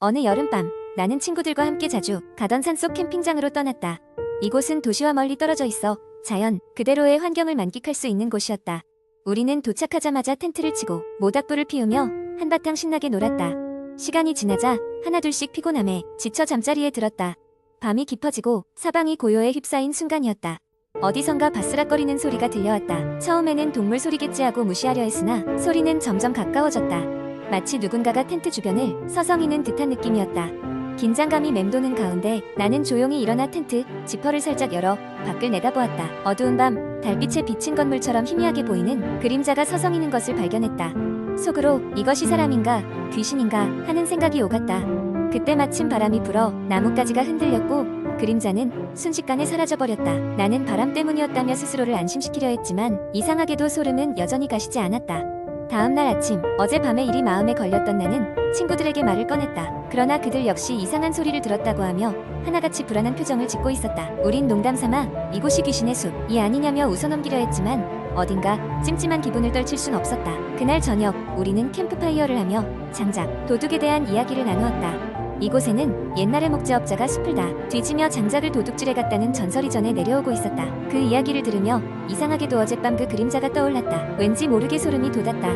어느 여름밤, 나는 친구들과 함께 자주 가던 산속 캠핑장으로 떠났다. 이곳은 도시와 멀리 떨어져 있어 자연 그대로의 환경을 만끽할 수 있는 곳이었다. 우리는 도착하자마자 텐트를 치고 모닥불을 피우며 한바탕 신나게 놀았다. 시간이 지나자 하나둘씩 피곤함에 지쳐 잠자리에 들었다. 밤이 깊어지고 사방이 고요에 휩싸인 순간이었다. 어디선가 바스락거리는 소리가 들려왔다. 처음에는 동물 소리겠지 하고 무시하려 했으나 소리는 점점 가까워졌다. 마치 누군가가 텐트 주변을 서성이는 듯한 느낌이었다. 긴장감이 맴도는 가운데 나는 조용히 일어나 텐트 지퍼를 살짝 열어 밖을 내다보았다. 어두운 밤 달빛에 비친 건물처럼 희미하게 보이는 그림자가 서성이는 것을 발견했다. 속으로 이것이 사람인가 귀신인가 하는 생각이 오갔다. 그때 마침 바람이 불어 나뭇가지가 흔들렸고 그림자는 순식간에 사라져버렸다. 나는 바람 때문이었다며 스스로를 안심시키려 했지만 이상하게도 소름은 여전히 가시지 않았다. 다음날 아침, 어젯밤에 일이 마음에 걸렸던 나는 친구들에게 말을 꺼냈다. 그러나 그들 역시 이상한 소리를 들었다고 하며 하나같이 불안한 표정을 짓고 있었다. 우린 농담삼아 이곳이 귀신의 숲이 아니냐며 웃어넘기려 했지만 어딘가 찜찜한 기분을 떨칠 순 없었다. 그날 저녁 우리는 캠프파이어를 하며 장작, 도둑에 대한 이야기를 나누었다. 이곳에는 옛날의 목재업자가 숲을 다 뒤지며 장작을 도둑질해 갔다는 전설이 전해 내려오고 있었다. 그 이야기를 들으며 이상하게도 어젯밤 그 그림자가 떠올랐다. 왠지 모르게 소름이 돋았다.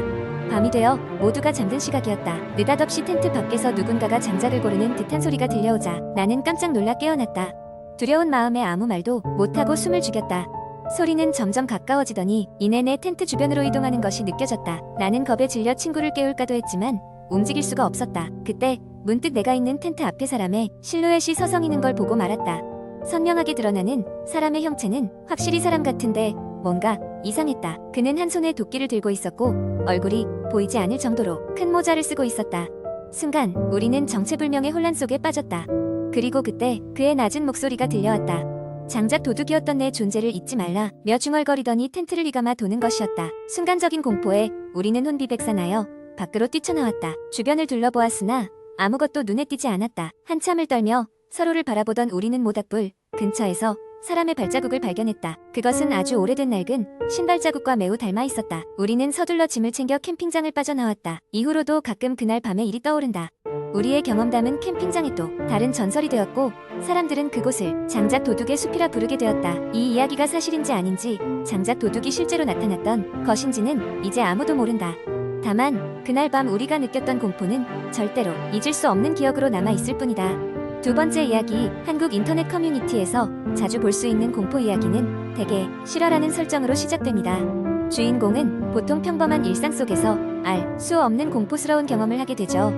밤이 되어 모두가 잠든 시각이었다. 느닷없이 텐트 밖에서 누군가가 장작을 고르는 듯한 소리가 들려오자 나는 깜짝 놀라 깨어났다. 두려운 마음에 아무 말도 못하고 숨을 죽였다. 소리는 점점 가까워지더니 이내 내 텐트 주변으로 이동하는 것이 느껴졌다. 나는 겁에 질려 친구를 깨울까도 했지만 움직일 수가 없었다. 그때 문득 내가 있는 텐트 앞에 사람의 실루엣이 서성이는 걸 보고 말았다. 선명하게 드러나는 사람의 형체는 확실히 사람 같은데 뭔가 이상했다. 그는 한 손에 도끼를 들고 있었고 얼굴이 보이지 않을 정도로 큰 모자를 쓰고 있었다. 순간 우리는 정체불명의 혼란 속에 빠졌다. 그리고 그때 그의 낮은 목소리가 들려왔다. 장작 도둑이었던 내 존재를 잊지 말라 며 중얼거리더니 텐트를 휘감아 도는 것이었다. 순간적인 공포에 우리는 혼비백산하여 밖으로 뛰쳐나왔다. 주변을 둘러보았으나 아무것도 눈에 띄지 않았다. 한참을 떨며 서로를 바라보던 우리는 모닥불 근처에서 사람의 발자국을 발견했다. 그것은 아주 오래된 낡은 신발자국과 매우 닮아 있었다. 우리는 서둘러 짐을 챙겨 캠핑장을 빠져나왔다. 이후로도 가끔 그날 밤의 일이 떠오른다. 우리의 경험담은 캠핑장에 또 다른 전설이 되었고 사람들은 그곳을 장작 도둑의 숲이라 부르게 되었다. 이 이야기가 사실인지 아닌지 장작 도둑이 실제로 나타났던 것인지는 이제 아무도 모른다. 다만 그날 밤 우리가 느꼈던 공포는 절대로 잊을 수 없는 기억으로 남아있을 뿐이다. 두 번째 이야기, 한국 인터넷 커뮤니티에서 자주 볼 수 있는 공포 이야기는 대개 실화라는 설정으로 시작됩니다. 주인공은 보통 평범한 일상 속에서 알 수 없는 공포스러운 경험을 하게 되죠.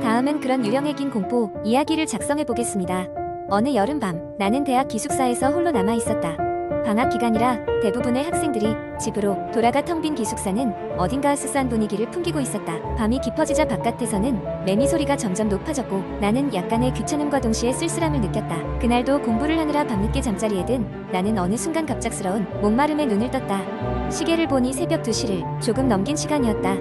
다음은 그런 유령의 긴 공포 이야기를 작성해 보겠습니다. 어느 여름밤, 나는 대학 기숙사에서 홀로 남아있었다. 방학 기간이라 대부분의 학생들이 집으로 돌아가 텅 빈 기숙사는 어딘가 스스한 분위기를 풍기고 있었다. 밤이 깊어지자 바깥에서는 매미 소리가 점점 높아졌고 나는 약간의 귀찮음과 동시에 쓸쓸함을 느꼈다. 그날도 공부를 하느라 밤늦게 잠자리에 든 나는 어느 순간 갑작스러운 목마름에 눈을 떴다. 시계를 보니 새벽 2시를 조금 넘긴 시간이었다.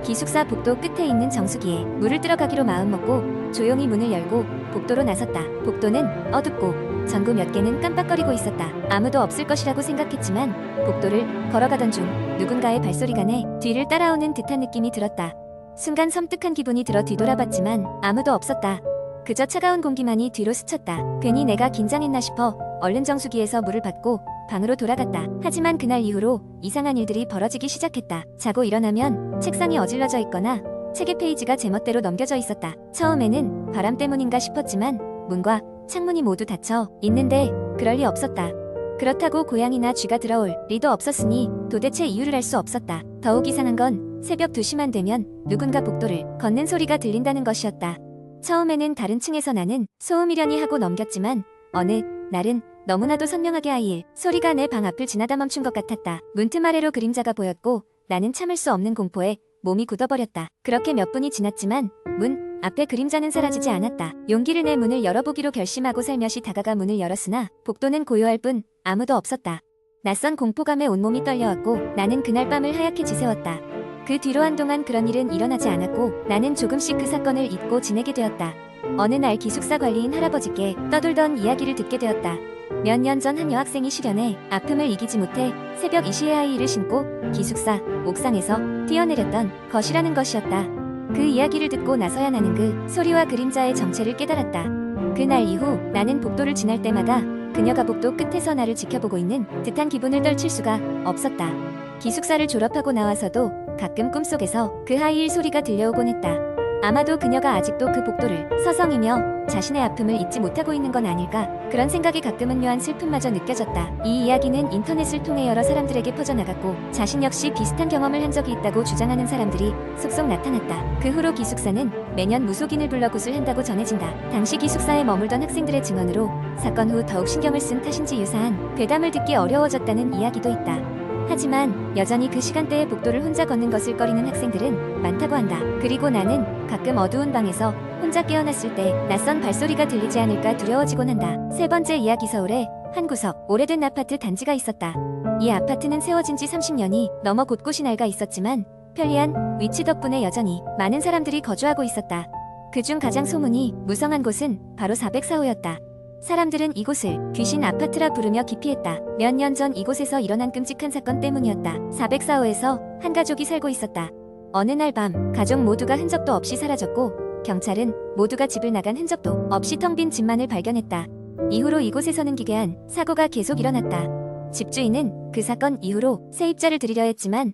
기숙사 복도 끝에 있는 정수기에 물을 들어가기로 마음먹고 조용히 문을 열고 복도로 나섰다. 복도는 어둡고 전구 몇 개는 깜빡거리고 있었다. 아무도 없을 것이라고 생각했지만 복도를 걸어가던 중 누군가의 발소리가 내 뒤를 따라오는 듯한 느낌이 들었다. 순간 섬뜩한 기분이 들어 뒤돌아봤지만 아무도 없었다. 그저 차가운 공기만이 뒤로 스쳤다. 괜히 내가 긴장했나 싶어 얼른 정수기에서 물을 받고 방으로 돌아갔다. 하지만 그날 이후로 이상한 일들이 벌어지기 시작했다. 자고 일어나면 책상이 어질러져 있거나 책의 페이지가 제멋대로 넘겨져 있었다. 처음에는 바람 때문인가 싶었지만 문과 창문이 모두 닫혀 있는데 그럴 리 없었다. 그렇다고 고양이나 쥐가 들어올 리도 없었으니 도대체 이유를 알 수 없었다. 더욱 이상한 건 새벽 2시만 되면 누군가 복도를 걷는 소리가 들린다는 것이었다. 처음에는 다른 층에서 나는 소음이려니 하고 넘겼지만 어느 날은 너무나도 선명하게 아이의 소리가 내 방 앞을 지나다 멈춘 것 같았다. 문틈 아래로 그림자가 보였고 나는 참을 수 없는 공포에 몸이 굳어버렸다. 그렇게 몇 분이 지났지만 문 앞에 그림자는 사라지지 않았다. 용기를 내 문을 열어보기로 결심하고 살며시 다가가 문을 열었으나 복도는 고요할 뿐 아무도 없었다. 낯선 공포감에 온몸이 떨려왔고 나는 그날 밤을 하얗게 지새웠다. 그 뒤로 한동안 그런 일은 일어나지 않았고 나는 조금씩 그 사건을 잊고 지내게 되었다. 어느 날 기숙사 관리인 할아버지께 떠돌던 이야기를 듣게 되었다. 몇 년 전 한 여학생이 실연해 아픔을 이기지 못해 새벽 2시에 아이를 신고 기숙사 옥상에서 뛰어내렸던 것이라는 것이었다. 그 이야기를 듣고 나서야 나는 그 소리와 그림자의 정체를 깨달았다. 그날 이후 나는 복도를 지날 때마다 그녀가 복도 끝에서 나를 지켜보고 있는 듯한 기분을 떨칠 수가 없었다. 기숙사를 졸업하고 나와서도 가끔 꿈속에서 그 하이힐 소리가 들려오곤 했다. 아마도 그녀가 아직도 그 복도를 서성이며 자신의 아픔을 잊지 못하고 있는 건 아닐까, 그런 생각에 가끔은 묘한 슬픔마저 느껴졌다. 이 이야기는 인터넷을 통해 여러 사람들에게 퍼져나갔고 자신 역시 비슷한 경험을 한 적이 있다고 주장하는 사람들이 속속 나타났다. 그 후로 기숙사는 매년 무속인을 불러 굿을 한다고 전해진다. 당시 기숙사에 머물던 학생들의 증언으로 사건 후 더욱 신경을 쓴 탓인지 유사한 괴담을 듣기 어려워졌다는 이야기도 있다. 하지만 여전히 그 시간대에 복도를 혼자 걷는 것을 꺼리는 학생들은 많다고 한다. 그리고 나는 가끔 어두운 방에서 혼자 깨어났을 때 낯선 발소리가 들리지 않을까 두려워지곤 한다. 세 번째 이야기. 서울에 한 구석 오래된 아파트 단지가 있었다. 이 아파트는 세워진 지 30년이 넘어 곳곳이 낡아 있었지만 편리한 위치 덕분에 여전히 많은 사람들이 거주하고 있었다. 그중 가장 소문이 무성한 곳은 바로 404호였다. 사람들은 이곳을 귀신 아파트라 부르며 기피했다. 몇 년 전 이곳에서 일어난 끔찍한 사건 때문이었다. 404호에서 한 가족이 살고 있었다. 어느 날 밤 가족 모두가 흔적도 없이 사라졌고 경찰은 모두가 집을 나간 흔적도 없이 텅 빈 집만을 발견했다. 이후로 이곳에서는 기괴한 사고가 계속 일어났다. 집주인은 그 사건 이후로 세입자를 들이려 했지만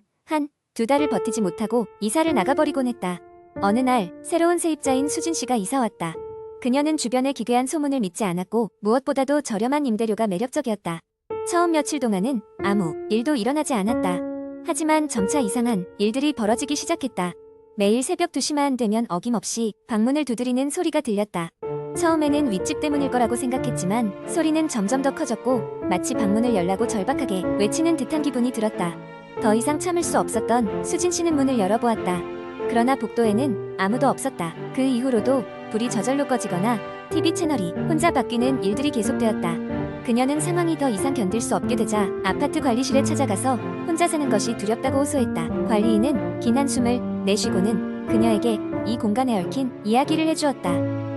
두 달을 버티지 못하고 이사를 나가버리곤 했다. 어느 날 새로운 세입자인 수진 씨가 이사 왔다. 그녀는 주변의 기괴한 소문을 믿지 않았고 무엇보다도 저렴한 임대료가 매력적이었다. 처음 며칠 동안은 아무 일도 일어나지 않았다. 하지만 점차 이상한 일들이 벌어지기 시작했다. 매일 새벽 2시만 되면 어김없이 방문을 두드리는 소리가 들렸다. 처음에는 윗집 때문일 거라고 생각했지만 소리는 점점 더 커졌고 마치 방문을 열라고 절박하게 외치는 듯한 기분이 들었다. 더 이상 참을 수 없었던 수진 씨는 문을 열어보았다. 그러나 복도에는 아무도 없었다. 그 이후로도 불이 저절로 꺼지거나 TV 채널이 혼자 바뀌는 일들이 계속되었다. 그녀는 상황이 더 이상 견딜 수 없게 되자 아파트 관리실에 찾아가서 혼자 사는 것이 두렵다고 호소했다. 관리인은 긴 한숨을 내쉬고는 그녀에게 이 공간에 얽힌 이야기를 해주었다.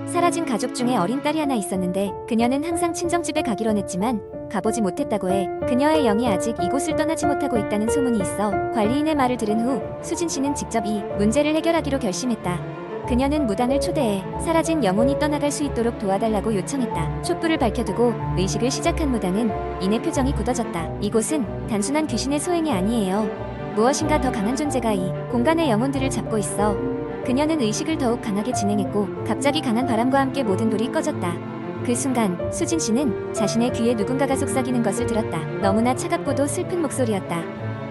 사라진 가족 중에 어린 딸이 하나 있었는데 그녀는 항상 친정집에 가기로 했지만 가보지 못했다고 해. 그녀의 영이 아직 이곳을 떠나지 못하고 있다는 소문이 있어 관리인의 말을 들은 후 수진 씨는 직접 이 문제를 해결하기로 결심했다. 그녀는 무당을 초대해 사라진 영혼이 떠나갈 수 있도록 도와달라고 요청했다. 촛불을 밝혀두고 의식을 시작한 무당은 이내 표정이 굳어졌다. 이곳은 단순한 귀신의 소행이 아니에요. 무엇인가 더 강한 존재가 이 공간의 영혼들을 잡고 있어. 그녀는 의식을 더욱 강하게 진행했고 갑자기 강한 바람과 함께 모든 불이 꺼졌다. 그 순간 수진 씨는 자신의 귀에 누군가가 속삭이는 것을 들었다. 너무나 차갑고도 슬픈 목소리였다.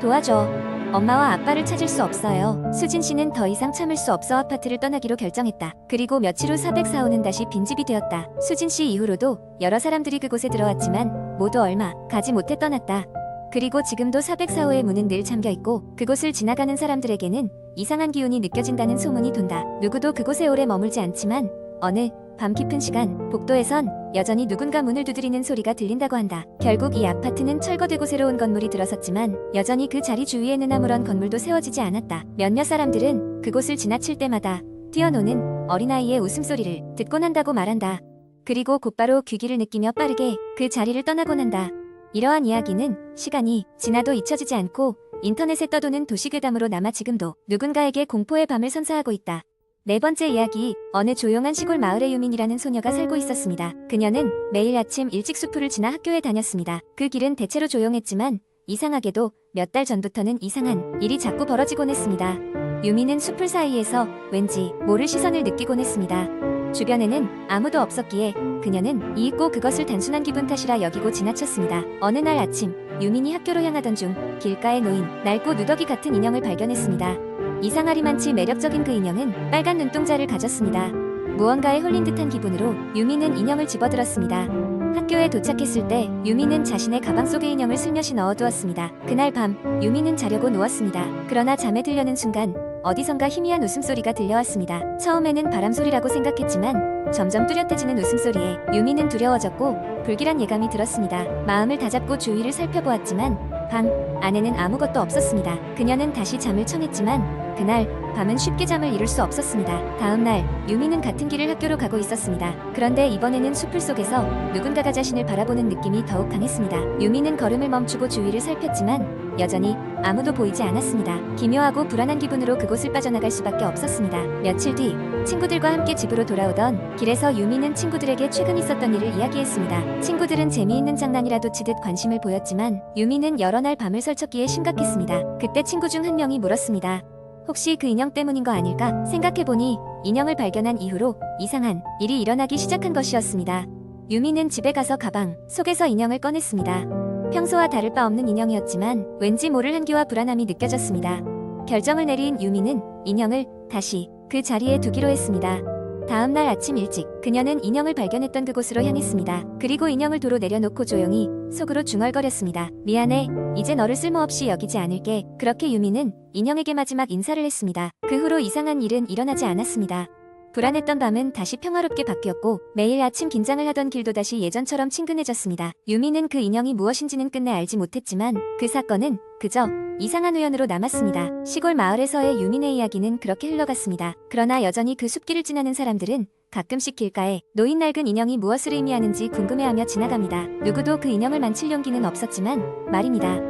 도와줘. 엄마와 아빠를 찾을 수 없어요. 수진 씨는 더 이상 참을 수 없어 아파트를 떠나기로 결정했다. 그리고 며칠 후 404호는 다시 빈집이 되었다. 수진 씨 이후로도 여러 사람들이 그곳에 들어왔지만 모두 얼마 가지 못해 떠났다. 그리고 지금도 404호의 문은 늘 잠겨있고 그곳을 지나가는 사람들에게는 이상한 기운이 느껴진다는 소문이 돈다. 누구도 그곳에 오래 머물지 않지만 어느 밤 깊은 시간 복도에선 여전히 누군가 문을 두드리는 소리가 들린다고 한다. 결국 이 아파트는 철거되고 새로운 건물이 들어섰지만 여전히 그 자리 주위에는 아무런 건물도 세워지지 않았다. 몇몇 사람들은 그곳을 지나칠 때마다 뛰어노는 어린아이의 웃음소리를 듣곤 한다고 말한다. 그리고 곧바로 귀기를 느끼며 빠르게 그 자리를 떠나곤 한다. 이러한 이야기는 시간이 지나도 잊혀지지 않고 인터넷에 떠도는 도시괴담으로 남아 지금도 누군가에게 공포의 밤을 선사하고 있다. 네 번째 이야기. 어느 조용한 시골 마을에 유민이라는 소녀가 살고 있었습니다. 그녀는 매일 아침 일찍 숲을 지나 학교에 다녔습니다. 그 길은 대체로 조용했지만 이상하게도 몇 달 전부터는 이상한 일이 자꾸 벌어지곤 했습니다. 유민은 숲을 사이에서 왠지 모를 시선을 느끼곤 했습니다. 주변에는 아무도 없었기에 그녀는 이윽고 그것을 단순한 기분 탓이라 여기고 지나쳤습니다. 어느 날 아침 유민이 학교로 향하던 중 길가에 놓인 낡고 누더기 같은 인형을 발견했습니다. 이상하리만치 매력적인 그 인형은 빨간 눈동자를 가졌습니다. 무언가에 홀린 듯한 기분으로 유미는 인형을 집어들었습니다. 학교에 도착했을 때 유미는 자신의 가방 속에 인형을 슬며시 넣어두었습니다. 그날 밤 유미는 자려고 누웠습니다. 그러나 잠에 들려는 순간 어디선가 희미한 웃음소리가 들려왔습니다. 처음에는 바람소리라고 생각했지만 점점 뚜렷해지는 웃음소리에 유미는 두려워졌고 불길한 예감이 들었습니다. 마음을 다잡고 주위를 살펴보았지만 방 안에는 아무것도 없었습니다. 그녀는 다시 잠을 청했지만 그날 밤은 쉽게 잠을 이룰 수 없었습니다. 다음 날 유미는 같은 길을 학교로 가고 있었습니다. 그런데 이번에는 숲을 속에서 누군가가 자신을 바라보는 느낌이 더욱 강했습니다. 유미는 걸음을 멈추고 주위를 살폈지만 여전히 아무도 보이지 않았습니다. 기묘하고 불안한 기분으로 그곳을 빠져나갈 수밖에 없었습니다. 며칠 뒤 친구들과 함께 집으로 돌아오던 길에서 유미는 친구들에게 최근 있었던 일을 이야기했습니다. 친구들은 재미있는 장난이라도 치듯 관심을 보였지만 유미는 여러 날 밤을 설쳤기에 심각했습니다. 그때 친구 중 한 명이 물었습니다. 혹시 그 인형 때문인 거 아닐까? 생각해보니 인형을 발견한 이후로 이상한 일이 일어나기 시작한 것이었습니다. 유미는 집에 가서 가방 속에서 인형을 꺼냈습니다. 평소와 다를 바 없는 인형이었지만 왠지 모를 한기와 불안함이 느껴졌습니다. 결정을 내린 유미는 인형을 다시 그 자리에 두기로 했습니다. 다음 날 아침 일찍 그녀는 인형을 발견했던 그곳으로 향했습니다. 그리고 인형을 도로 내려놓고 조용히 속으로 중얼거렸습니다. 미안해. 이제 너를 쓸모없이 여기지 않을게. 그렇게 유미는 인형에게 마지막 인사를 했습니다. 그 후로 이상한 일은 일어나지 않았습니다. 불안했던 밤은 다시 평화롭게 바뀌었고 매일 아침 긴장을 하던 길도 다시 예전처럼 친근해졌습니다. 유미는 그 인형이 무엇인지는 끝내 알지 못했지만 그 사건은 그저 이상한 우연으로 남았습니다. 시골 마을에서의 유민의 이야기는 그렇게 흘러갔습니다. 그러나 여전히 그 숲길을 지나는 사람들은 가끔씩 길가에 놓인 낡은 인형이 무엇을 의미하는지 궁금해하며 지나갑니다. 누구도 그 인형을 만칠 용기는 없었지만 말입니다.